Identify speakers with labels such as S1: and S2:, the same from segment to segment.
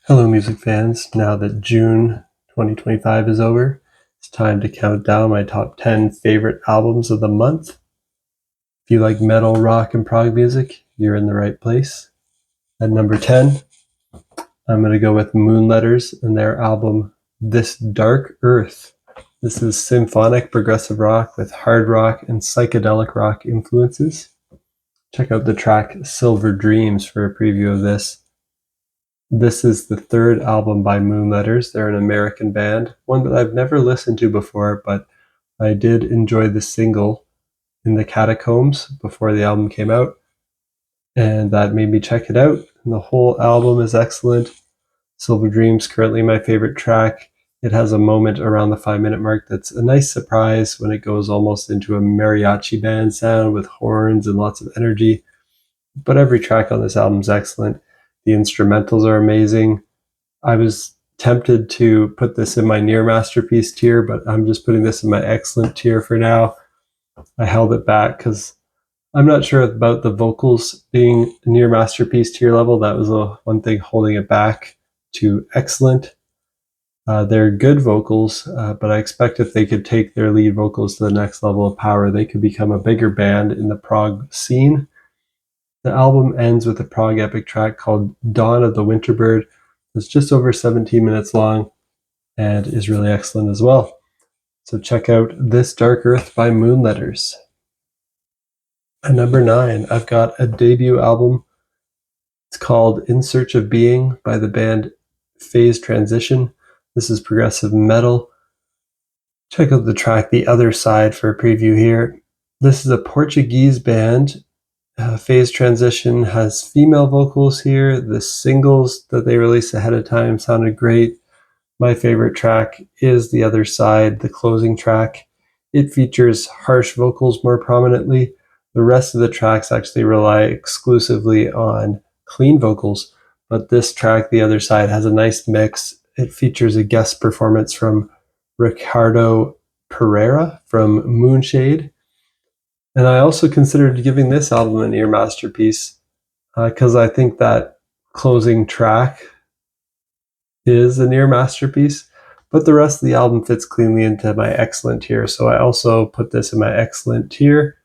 S1: Hello, music fans. Now that June 2025 is over, it's time to count down my top 10 favorite albums of the month. If you like metal, rock, and prog music, you're in the right place. At number 10, I'm going to go with Moonletters and their album This Dark Earth. This is symphonic progressive rock with hard rock and psychedelic rock influences. Check out the track Silver Dreams for a preview of this. This is the third album by Moonletters. They're an American band, one that I've never listened to before, but I did enjoy the single In the Catacombs before the album came out, and that made me check it out. And the whole album is excellent. Silver Dreams, currently my favorite track. It has a moment around the 5-minute mark that's a nice surprise when it goes almost into a mariachi band sound with horns and lots of energy. But every track on this album is excellent. The instrumentals are amazing. I was tempted to put this in my near masterpiece tier, but I'm just putting this in my excellent tier for now. I held it back because I'm not sure about the vocals being near masterpiece tier level. That was the one thing holding it back to excellent. They're good vocals, but I expect if they could take their lead vocals to the next level of power, they could become a bigger band in the prog scene. The album ends with a prog epic track called Dawn of the Winterbird. It's just over 17 minutes long and is really excellent as well. So check out This Dark Earth by Moonletters. At number 9, I've got a debut album. It's called In Search of Being by the band Phase Transition. This is progressive metal. Check out the track The Other Side for a preview here. This is a Portuguese band. Phase Transition has female vocals here. The singles that they released ahead of time sounded great. My favorite track is The Other Side, the closing track. It features harsh vocals more prominently. The rest of the tracks actually rely exclusively on clean vocals, but this track, The Other Side, has a nice mix. It features a guest performance from Ricardo Pereira from Moonshade. And I also considered giving this album a near masterpiece because I think that closing track is a near masterpiece, but the rest of the album fits cleanly into my excellent tier. So I also put this in my excellent tier.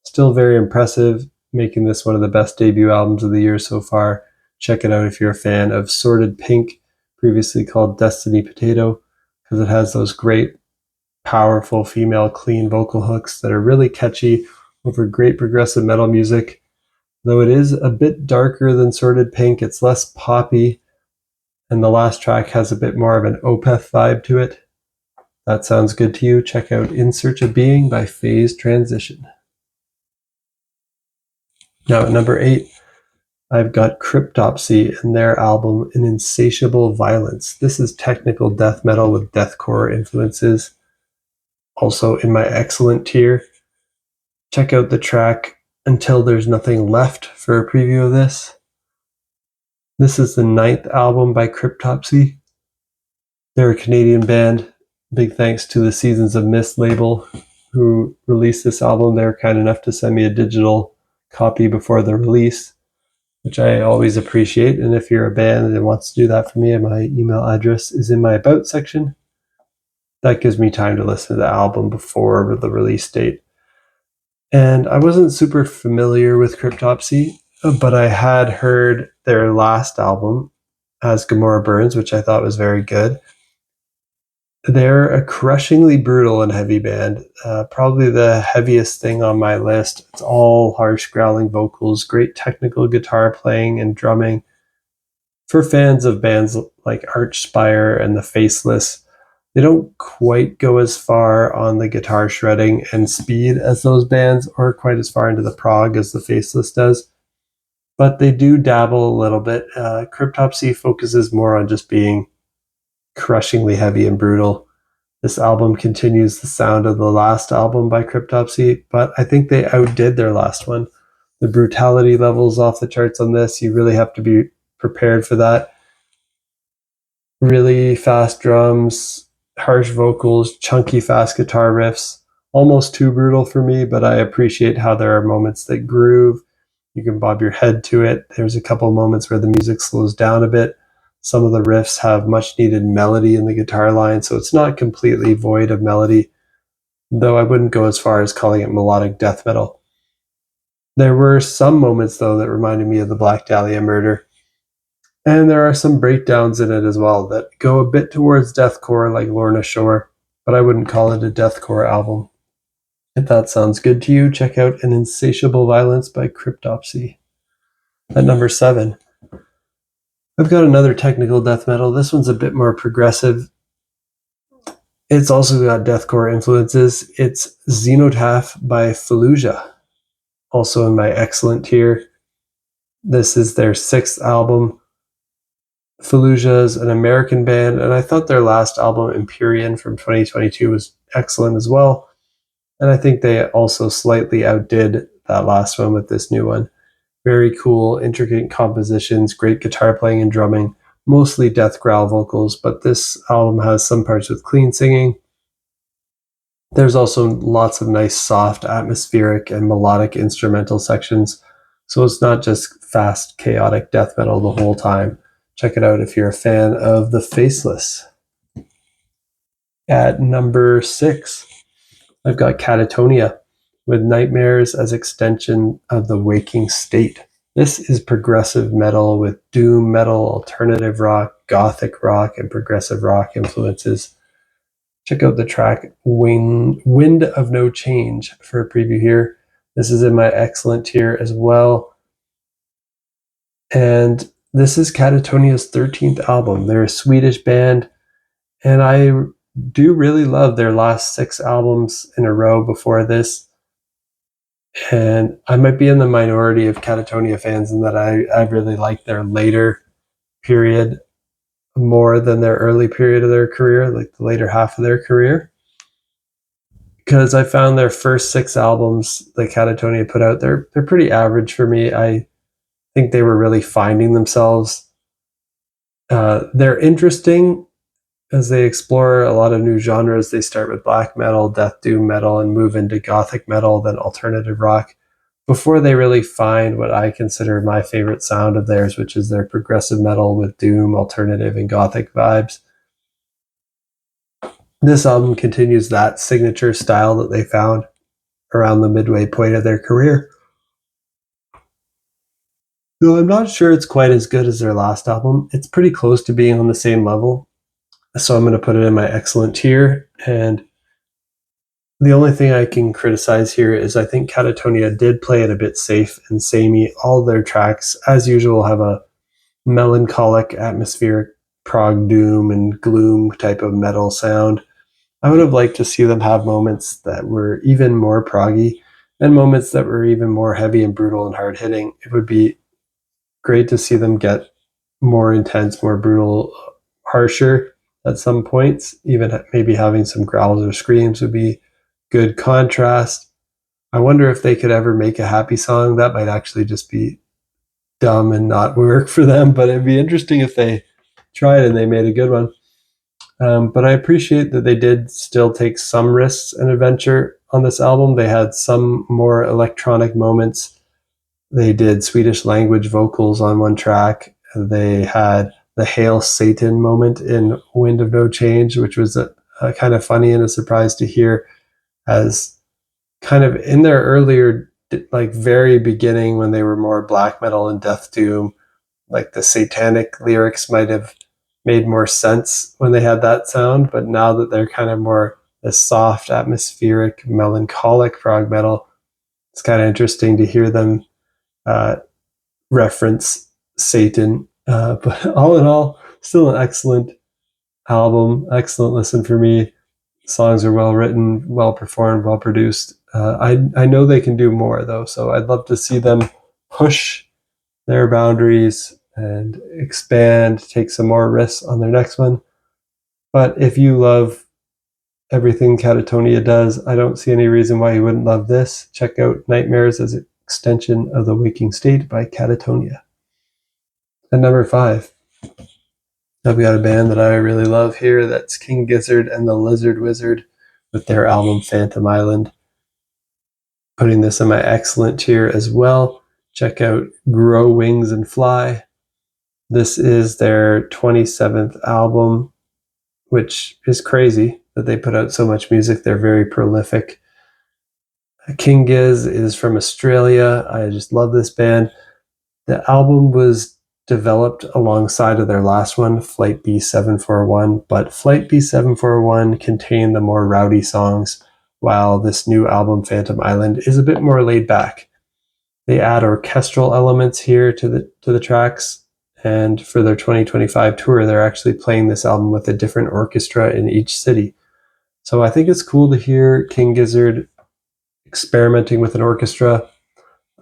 S1: Still very impressive, making this one of the best debut albums of the year so far. Check it out if you're a fan of Sordid Pink, previously called Destiny Potato, because it has those great, powerful female clean vocal hooks that are really catchy over great progressive metal music. Though it is a bit darker than Sordid Pink, it's less poppy, and the last track has a bit more of an Opeth vibe to it. That sounds good to you? Check out In Search of Being by Phase Transition. Now at number 8, I've got Cryptopsy and their album An Insatiable Violence. This is technical death metal with deathcore influences. Also in my excellent tier. Check out the track Until There's Nothing Left for a preview of this. This is the 9th album by Cryptopsy. They're a Canadian band. Big thanks to the Seasons of Mist label who released this album. They were kind enough to send me a digital copy before the release, which I always appreciate. And if you're a band that wants to do that for me, my email address is in my About section. That gives me time to listen to the album before the release date. And I wasn't super familiar with Cryptopsy, but I had heard their last album, As Gomorrah Burns, which I thought was very good. They're a crushingly brutal and heavy band, probably the heaviest thing on my list. It's all harsh, growling vocals, great technical guitar playing and drumming. For fans of bands like Archspire and The Faceless, they don't quite go as far on the guitar shredding and speed as those bands, or quite as far into the prog as The Faceless does. But they do dabble a little bit. Cryptopsy focuses more on just being crushingly heavy and brutal. This album continues the sound of the last album by Cryptopsy, but I think they outdid their last one. The brutality levels off the charts on this. You really have to be prepared for that. Really fast drums, harsh vocals, chunky fast guitar riffs. Almost too brutal for me, but I appreciate how there are moments that groove. You can bob your head to it. There's a couple moments where the music slows down a bit. Some of the riffs have much needed melody in the guitar line, so it's not completely void of melody, though I wouldn't go as far as calling it melodic death metal. There were some moments, though, that reminded me of the Black Dahlia Murder. And there are some breakdowns in it as well that go a bit towards deathcore, like Lorna Shore, but I wouldn't call it a deathcore album. If that sounds good to you, check out An Insatiable Violence by Cryptopsy. At number 7, I've got another technical death metal. This one's a bit more progressive. It's also got deathcore influences. It's Xenotaph by Fallujah, also in my excellent tier. This is their 6th album. Fallujah is an American band, and I thought their last album, Empyrean, from 2022 was excellent as well. And I think they also slightly outdid that last one with this new one. Very cool, intricate compositions, great guitar playing and drumming, mostly death growl vocals, but this album has some parts with clean singing. There's also lots of nice, soft, atmospheric, and melodic instrumental sections, so it's not just fast, chaotic death metal the whole time. Check it out if you're a fan of The Faceless. At number 6, I've got Katatonia with Nightmares as extension of the waking state. This is progressive metal with doom metal, alternative rock, gothic rock, and progressive rock influences. Check out the track Wind of No Change for a preview here. This is in my excellent tier as well. And this is Katatonia's 13th album. They're a Swedish band, and I do really love their last 6 albums in a row before this. And I might be in the minority of Katatonia fans in that I really like their later period more than their early period of their career, like the later half of their career. Because I found their first 6 albums that Katatonia put out, they're pretty average for me. I think they were really finding themselves. They're interesting as they explore a lot of new genres. They start with black metal, death doom metal, and move into gothic metal, then alternative rock, before they really find what I consider my favorite sound of theirs, which is their progressive metal with doom, alternative, and gothic vibes. This album continues that signature style that they found around the midway point of their career. Though I'm not sure it's quite as good as their last album, it's pretty close to being on the same level. So I'm going to put it in my excellent tier. And the only thing I can criticize here is I think Katatonia did play it a bit safe and samey. All their tracks, as usual, have a melancholic, atmospheric prog doom and gloom type of metal sound. I would have liked to see them have moments that were even more proggy and moments that were even more heavy and brutal and hard hitting. It would be great to see them get more intense, more brutal, harsher at some points. Even maybe having some growls or screams would be good contrast. I wonder if they could ever make a happy song. That might actually just be dumb and not work for them, but it'd be interesting if they tried and they made a good one. But I appreciate that they did still take some risks and adventure on this album. They had some more electronic moments. They did Swedish language vocals on one track. They had the Hail Satan moment in Wind of No Change, which was a kind of funny and a surprise to hear, as kind of in their earlier, like very beginning when they were more black metal and death doom, like the satanic lyrics might have made more sense when they had that sound, but now that they're kind of more the soft, atmospheric, melancholic prog metal, it's kind of interesting to hear them reference Satan. But all in all, still an excellent album, excellent listen for me. Songs are well written, well performed, well produced. I know they can do more though, so I'd love to see them push their boundaries and expand, take some more risks on their next one. But if you love everything Katatonia does, I don't see any reason why you wouldn't love this. Check out Nightmares as an extension of the waking state by Katatonia. At number 5, I've got a band that I really love here. That's King Gizzard and the Lizard Wizard with their album Phantom Island. Putting this in my excellent tier as well. Check out Grow Wings and Fly. This is their 27th album, which is crazy that they put out so much music. They're very prolific. King Giz is from Australia. I just love this band. The album was developed alongside of their last one, Flight B741, but Flight B741 contained the more rowdy songs, while this new album, Phantom Island, is a bit more laid back. They add orchestral elements here to the tracks, and for their 2025 tour, they're actually playing this album with a different orchestra in each city. So I think it's cool to hear King Gizzard experimenting with an orchestra.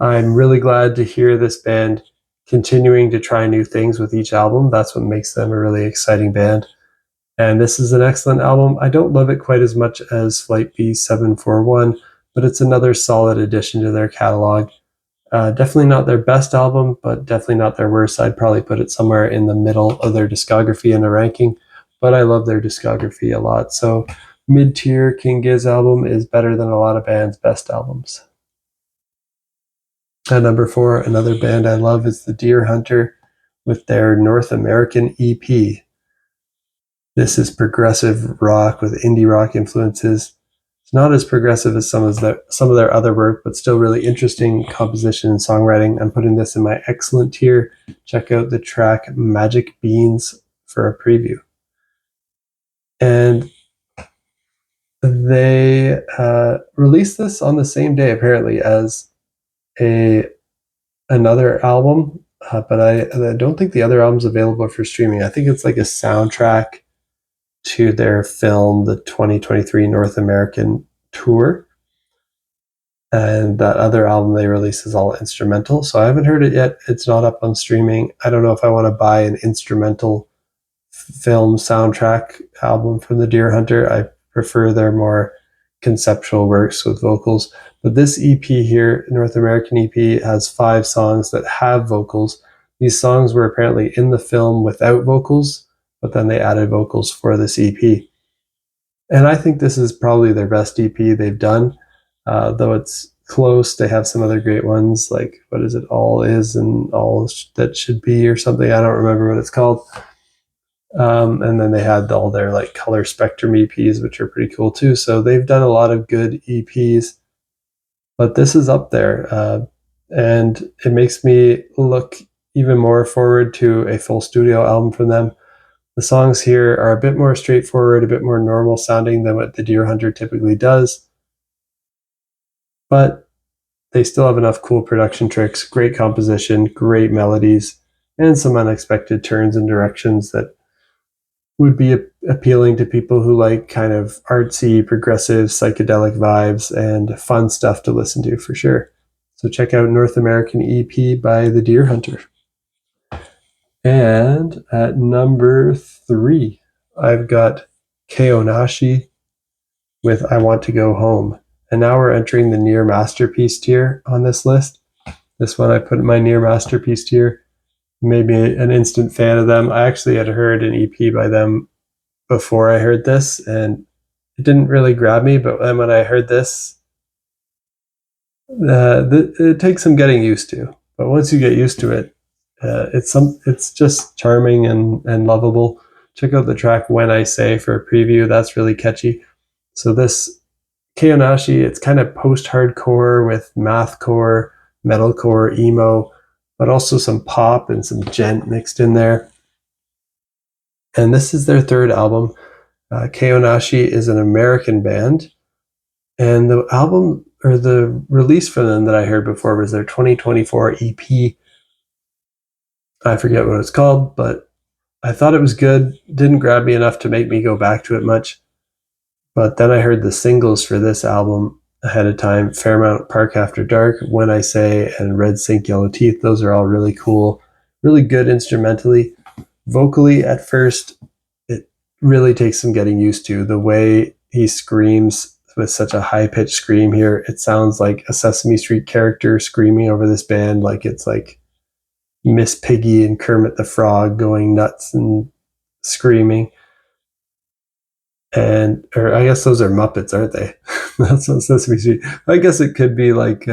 S1: I'm really glad to hear this band continuing to try new things with each album. That's what makes them a really exciting band. And this is an excellent album. I don't love it quite as much as Flight B741, but it's another solid addition to their catalog. Definitely not their best album, but definitely not their worst. I'd probably put it somewhere in the middle of their discography in a ranking, but I love their discography a lot. So mid-tier King Giz album is better than a lot of bands' best albums. At number 4, another band I love is the Deer Hunter with their North American EP. This is progressive rock with indie rock influences. It's not as progressive as some of their other work, but still really interesting composition and songwriting. I'm putting this in my excellent tier. Check out the track Magic Beans for a preview. And they released this on the same day, apparently, as another album, but I don't think the other album's available for streaming. I think it's like a soundtrack to their film, the 2023 North American tour. And that other album they released is all instrumental. So I haven't heard it yet. It's not up on streaming. I don't know if I want to buy an instrumental film soundtrack album from the Deer Hunter. I prefer their more conceptual works with vocals. But this EP here, North American EP, has 5 songs that have vocals. These songs were apparently in the film without vocals, but then they added vocals for this EP. And I think this is probably their best EP they've done, though it's close. They have some other great ones, like, what is it, All Is and All That Should Be or something. I don't remember what it's called. And then they had all their like color spectrum EPs, which are pretty cool too. So they've done a lot of good EPs, but this is up there. And it makes me look even more forward to a full studio album from them. The songs here are a bit more straightforward, a bit more normal sounding than what the Deer Hunter typically does. But they still have enough cool production tricks, great composition, great melodies, and some unexpected turns and directions that would be appealing to people who like kind of artsy, progressive, psychedelic vibes and fun stuff to listen to for sure. So check out North American EP by the Deer Hunter. And at number 3, I've got Kaonashi with I Want to Go Home. And now we're entering the near masterpiece tier on this list. This one I put in my near masterpiece tier. Made me an instant fan of them. I actually had heard an EP by them before I heard this, and it didn't really grab me. But then when I heard this, it takes some getting used to. But once you get used to it, it's just charming and lovable. Check out the track When I Say for a preview. That's really catchy. So this Kaonashi, it's kind of post-hardcore with mathcore, metalcore, emo, but also some pop and some gent mixed in there. And this is their 3rd album. Kaonashi is an American band. And the album, or the release for them that I heard before, was their 2024 EP. I forget what it's called, but I thought it was good. Didn't grab me enough to make me go back to it much. But then I heard the singles for this album ahead of time: Fairmount Park After Dark, When I Say, and Red Sink Yellow Teeth. Those are all really cool, really good instrumentally. Vocally, at first, it really takes some getting used to. The way he screams with such a high-pitched scream here, it sounds like a Sesame Street character screaming over this band, like it's like Miss Piggy and Kermit the Frog going nuts and screaming. Or I guess those are Muppets, aren't they? That's not Sesame Street. I guess it could be like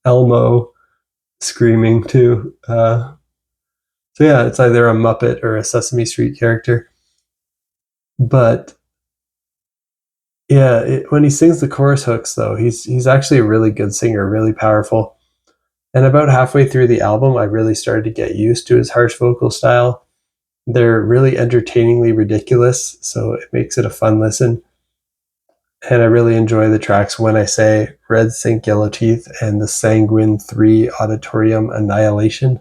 S1: Elmo screaming too. So yeah, it's either a Muppet or a Sesame Street character. But yeah, when he sings the chorus hooks, though, he's actually a really good singer, really powerful. And about halfway through the album, I really started to get used to his harsh vocal style. They're really entertainingly ridiculous, so it makes it a fun listen. And I really enjoy the tracks When I Say, Red Sink Yellow Teeth, and the Sanguine 3 Auditorium Annihilation.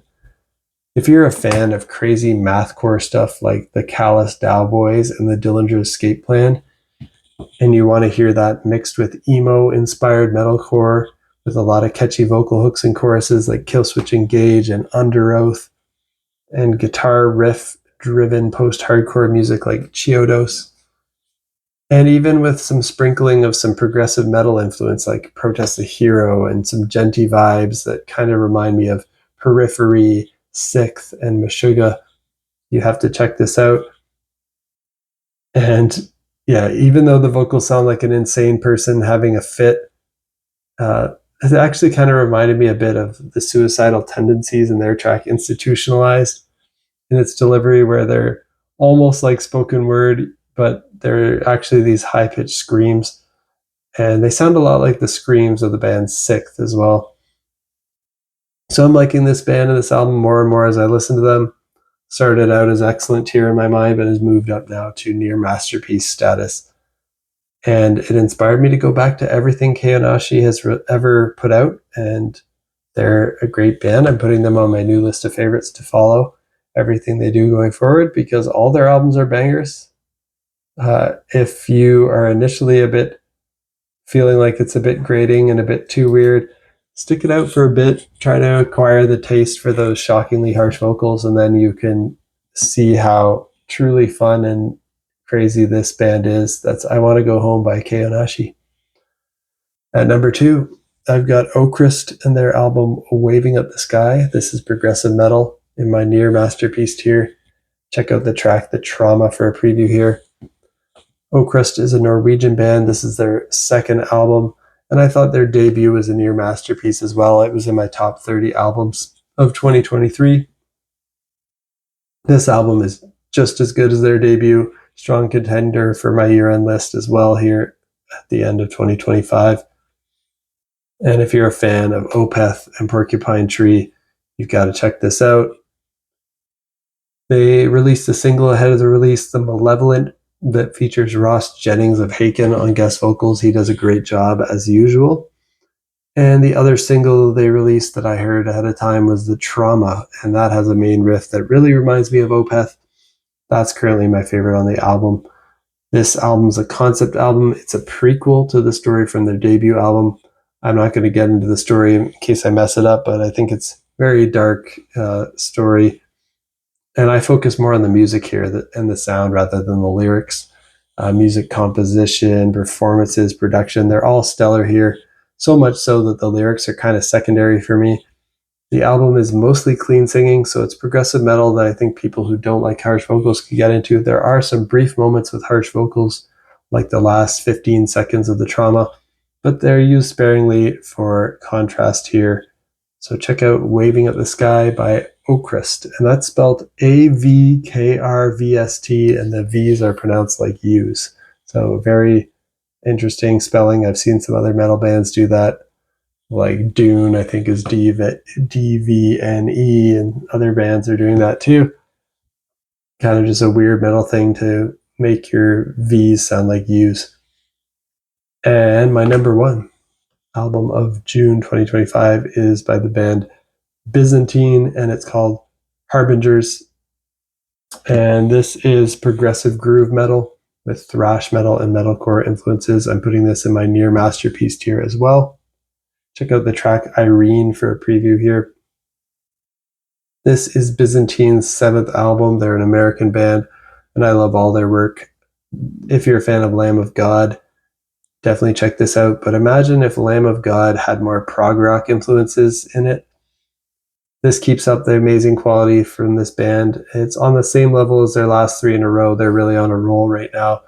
S1: If you're a fan of crazy mathcore stuff like the Callous Dow Boys and the Dillinger Escape Plan, and you want to hear that mixed with emo-inspired metalcore with a lot of catchy vocal hooks and choruses like Killswitch Engage and Under Oath, and guitar riff-driven post-hardcore music like Chiodos, and even with some sprinkling of some progressive metal influence like Protest the Hero and some djenty vibes that kind of remind me of Periphery, Sixth, and Meshuggah. You have to check this out. And yeah, even though the vocals sound like an insane person having a fit, it actually kind of reminded me a bit of the Suicidal Tendencies in their track Institutionalized in its delivery, where they're almost like spoken word, but they're actually these high-pitched screams. And they sound a lot like the screams of the band Sixth as well. So I'm liking this band and this album more and more as I listen to them. Started out as excellent tier in my mind, but has moved up now to near masterpiece status. And it inspired me to go back to everything Kaonashi has ever put out, and they're a great band. I'm putting them on my new list of favorites to follow everything they do going forward because all their albums are bangers. If you are initially a bit feeling like it's a bit grating and a bit too weird, stick it out for a bit, try to acquire the taste for those shockingly harsh vocals, and then you can see how truly fun and crazy this band is. That's I Want to Go Home by Kaonashi. At number 2, I've got Ocrist and their album Waving Up the Sky. This is progressive metal in my near masterpiece tier. Check out the track The Trauma for a preview here. Ocrist is a Norwegian band. This is their second album, and I thought their debut was a near masterpiece as well. It was in my top 30 albums of 2023. This album is just as good as their debut. Strong contender for my year-end list as well here at the end of 2025. And if you're a fan of Opeth and Porcupine Tree, you've got to check this out. They released a single ahead of the release, The Malevolent, that features Ross Jennings of Haken on guest vocals. He does a great job as usual. And the other single they released that I heard ahead of time was The Trauma, and that has a main riff that really reminds me of Opeth. That's currently my favorite on the album. This album's a concept album. It's a prequel to the story from their debut album. I'm not going to get into the story in case I mess it up, but I think it's a very dark story. And I focus more on the music here and the sound rather than the lyrics. Music composition, performances, production, they're all stellar here. So much so that the lyrics are kind of secondary for me. The album is mostly clean singing, so it's progressive metal that I think people who don't like harsh vocals can get into. There are some brief moments with harsh vocals, like the last 15 seconds of The Trauma, but they're used sparingly for contrast here. So check out Waving Up the Sky by Ocrist, and that's spelled AVKRVST, and the V's are pronounced like U's. So very interesting spelling. I've seen some other metal bands do that, like Dune, I think is DVNE, and other bands are doing that too. Kind of just a weird metal thing to make your V's sound like U's. And my number 1 album of June 2025 is by the band Byzantine, and it's called Harbingers. And this is progressive groove metal with thrash metal and metalcore influences. I'm putting this in my near masterpiece tier as well. Check out the track Irene for a preview here. This is Byzantine's 7th album. They're an American band, and I love all their work. If you're a fan of Lamb of God, definitely check this out. But imagine if Lamb of God had more prog rock influences in it. This keeps up the amazing quality from this band. It's on the same level as their last 3 in a row. They're really on a roll right now.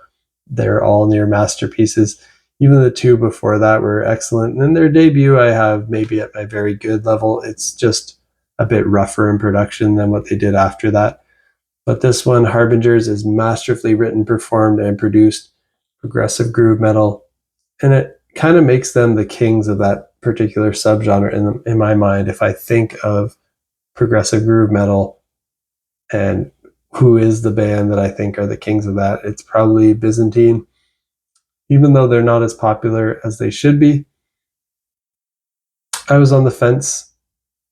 S1: They're all near masterpieces. Even the 2 before that were excellent. And then their debut I have maybe at my very good level. It's just a bit rougher in production than what they did after that. But this one, Harbingers, is masterfully written, performed, and produced progressive groove metal. And it kind of makes them the kings of that particular subgenre in my mind. If I think of progressive groove metal and who is the band that I think are the kings of that, it's probably Byzantine. Even though they're not as popular as they should be, I was on the fence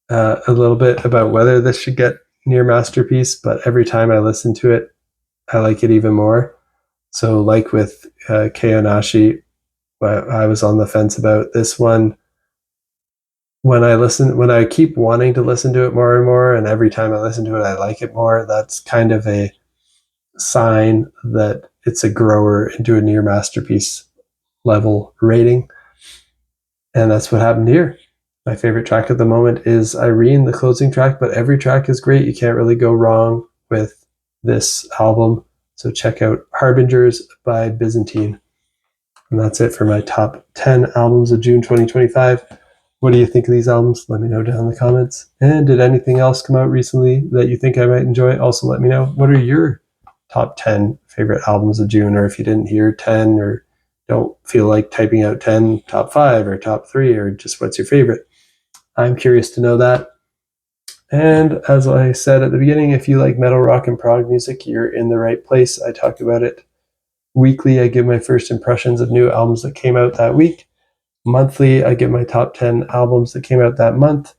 S1: a little bit about whether this should get near masterpiece, but every time I listen to it, I like it even more. So like with Kaonashi, I was on the fence about this one. When I keep wanting to listen to it more and more, and every time I listen to it, I like it more, that's kind of a sign that it's a grower into a near masterpiece level rating. And that's what happened here. My favorite track at the moment is Irene, the closing track, but every track is great. You can't really go wrong with this album. So check out Harbingers by Byzantine. And that's it for my top 10 albums of June 2025. What do you think of these albums? Let me know down in the comments. And did anything else come out recently that you think I might enjoy? Also let me know. What are your top 10 favorite albums of June? Or if you didn't hear 10 or don't feel like typing out 10, top 5 or top 3, or just what's your favorite? I'm curious to know that. And as I said at the beginning, if you like metal, rock, and prog music, you're in the right place. I talk about it weekly. I give my first impressions of new albums that came out that week. Monthly, I give my top 10 albums that came out that month.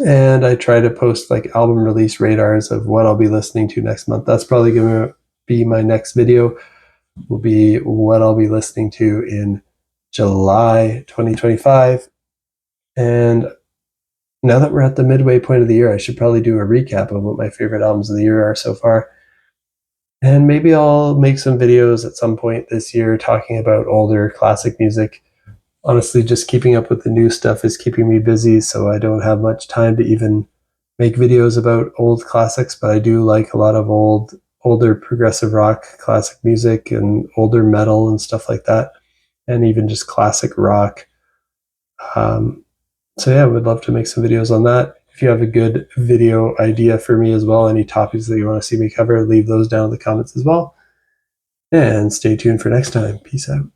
S1: And I try to post like album release radars of what I'll be listening to next month. That's probably going to be my next video, will be what I'll be listening to in July 2025. And now that we're at the midway point of the year, I should probably do a recap of what my favorite albums of the year are so far. And maybe I'll make some videos at some point this year talking about older classic music. Honestly, just keeping up with the new stuff is keeping me busy, so I don't have much time to even make videos about old classics, but I do like a lot of older progressive rock classic music and older metal and stuff like that, and even just classic rock. So yeah, I would love to make some videos on that. If you have a good video idea for me as well, any topics that you want to see me cover, leave those down in the comments as well. And stay tuned for next time. Peace out.